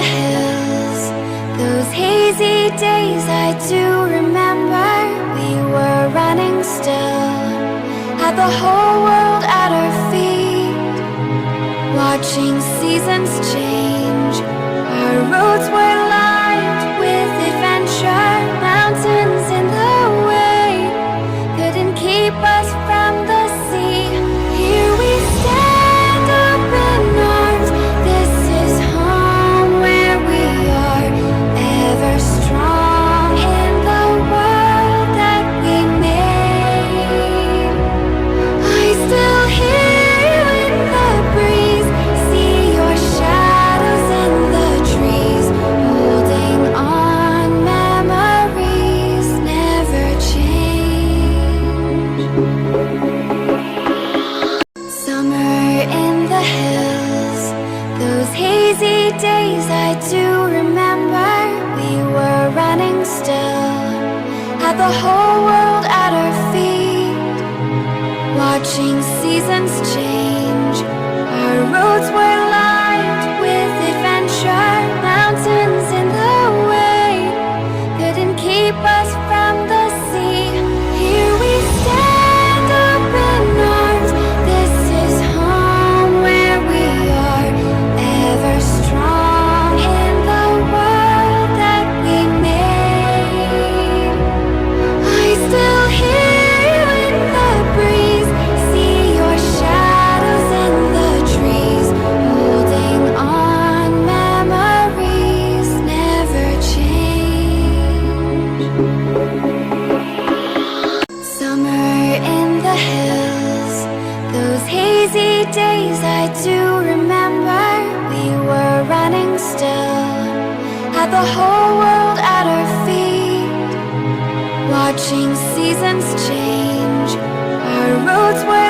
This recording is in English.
the hills, those hazy days I do remember. We were running still, had the whole world at our feet, watching seasons change. Our roads were lined with adventure, mountains in the way couldn't keep us from the sea. Here we stand, open arms. This is home where we are, ever strong in the world that we made. I still hear you in the breeze, see your shadows in the trees, holding on, memories never change. Summer in the hills, those hazy days I do remember. We were running still, had the whole world at our feet, watching seasons change. Our roads were lined with adventure, mountains in the way couldn't keep us from the sea. Here we stand, open arms. This is home where we are, ever strong in the world that we made. I still hear you in the breeze, see your shadows in the trees, holding on, memories never change. Summer in the hills, those hazy days I do remember. We were running still, had the whole world at our feet, watching seasons change. Our roads were